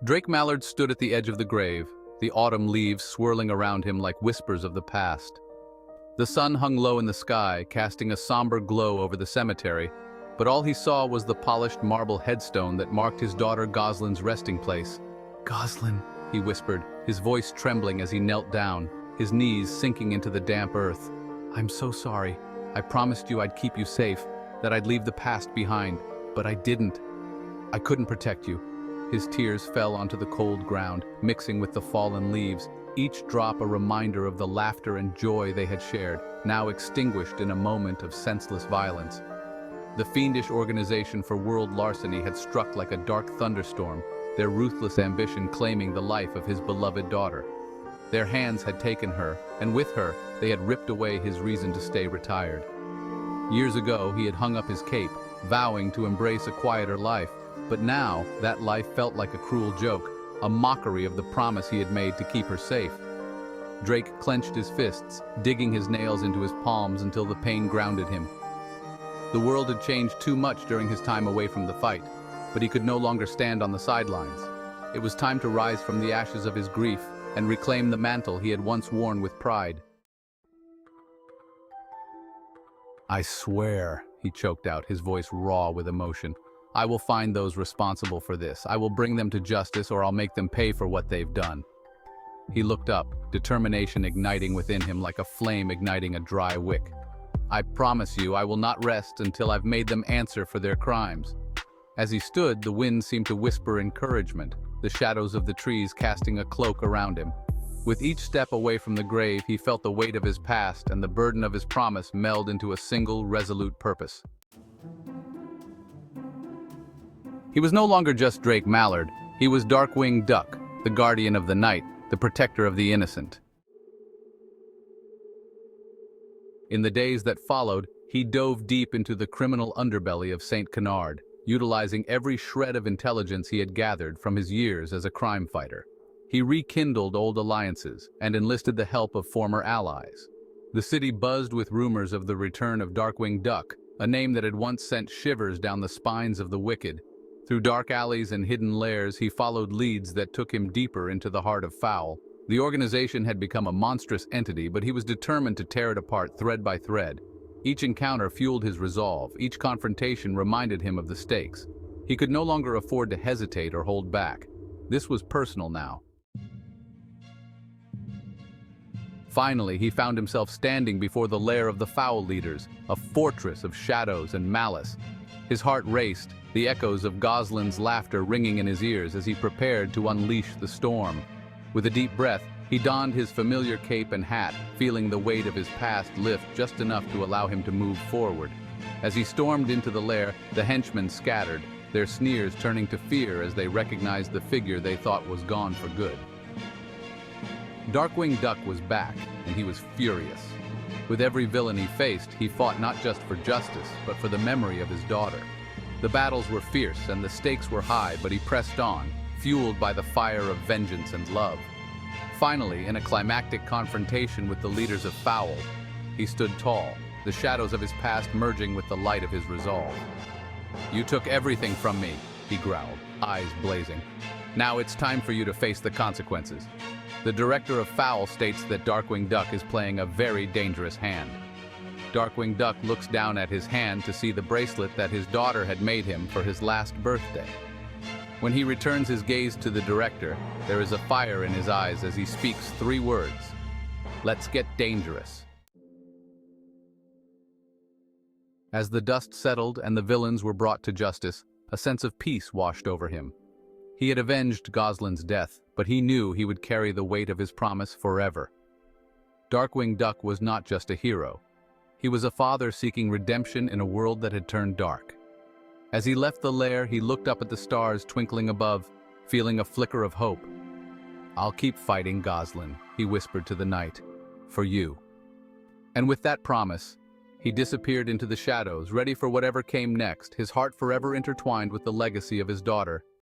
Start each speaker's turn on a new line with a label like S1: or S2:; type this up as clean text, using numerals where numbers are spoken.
S1: Drake Mallard stood at the edge of the grave, the autumn leaves swirling around him like whispers of the past. The sun hung low in the sky, casting a somber glow over the cemetery, but all he saw was the polished marble headstone that marked his daughter Goslyn's resting place. "Goslyn," he whispered, his voice trembling as he knelt down, his knees sinking into the damp earth. "I'm so sorry. I promised you I'd keep you safe, that I'd leave the past behind, but I didn't. I couldn't protect you." His tears fell onto the cold ground, mixing with the fallen leaves, each drop a reminder of the laughter and joy they had shared, now extinguished in a moment of senseless violence. The fiendish organization for world larceny had struck like a dark thunderstorm, their ruthless ambition claiming the life of his beloved daughter. Their hands had taken her, and with her, they had ripped away his reason to stay retired. Years ago, he had hung up his cape, vowing to embrace a quieter life, but now that life felt like a cruel joke, a mockery of the promise he had made to keep her safe. Drake clenched his fists, digging his nails into his palms until the pain grounded him. The world had changed too much during his time away from the fight, but he could no longer stand on the sidelines. It was time to rise from the ashes of his grief and reclaim the mantle he had once worn with pride. "I swear," he choked out, his voice raw with emotion, "I will find those responsible for this. I will bring them to justice, or I'll make them pay for what they've done." He looked up, determination igniting within him like a flame igniting a dry wick. "I promise you, I will not rest until I've made them answer for their crimes." As he stood, the wind seemed to whisper encouragement, the shadows of the trees casting a cloak around him. With each step away from the grave, he felt the weight of his past and the burden of his promise meld into a single, resolute purpose. He was no longer just Drake Mallard, he was Darkwing Duck, the guardian of the night, the protector of the innocent. In the days that followed, he dove deep into the criminal underbelly of St. Canard, utilizing every shred of intelligence he had gathered from his years as a crime fighter. He rekindled old alliances and enlisted the help of former allies. The city buzzed with rumors of the return of Darkwing Duck, a name that had once sent shivers down the spines of the wicked. Through dark alleys and hidden lairs, he followed leads that took him deeper into the heart of Foul. The organization had become a monstrous entity, but he was determined to tear it apart thread by thread. Each encounter fueled his resolve, each confrontation reminded him of the stakes. He could no longer afford to hesitate or hold back. This was personal now. Finally, he found himself standing before the lair of the Foul leaders, a fortress of shadows and malice. His heart raced, the echoes of Goslyn's laughter ringing in his ears as he prepared to unleash the storm. With a deep breath, he donned his familiar cape and hat, feeling the weight of his past lift just enough to allow him to move forward. As he stormed into the lair, the henchmen scattered, their sneers turning to fear as they recognized the figure they thought was gone for good. Darkwing Duck was back, and he was furious. With every villain he faced, he fought not just for justice, but for the memory of his daughter. The battles were fierce and the stakes were high, but he pressed on, fueled by the fire of vengeance and love. Finally, in a climactic confrontation with the leaders of Foul, he stood tall, the shadows of his past merging with the light of his resolve. "You took everything from me," he growled, eyes blazing. "Now it's time for you to face the consequences." The director of Foul states that Darkwing Duck is playing a very dangerous hand. Darkwing Duck looks down at his hand to see the bracelet that his daughter had made him for his last birthday. When he returns his gaze to the director, there is a fire in his eyes as he speaks 3 words. "Let's get dangerous." As the dust settled and the villains were brought to justice, a sense of peace washed over him. He had avenged Goslyn's death, but he knew he would carry the weight of his promise forever. Darkwing Duck was not just a hero. He was a father seeking redemption in a world that had turned dark. As he left the lair, he looked up at the stars twinkling above, feeling a flicker of hope. "I'll keep fighting, Goslyn," he whispered to the night, "for you." And with that promise, he disappeared into the shadows, ready for whatever came next, his heart forever intertwined with the legacy of his daughter.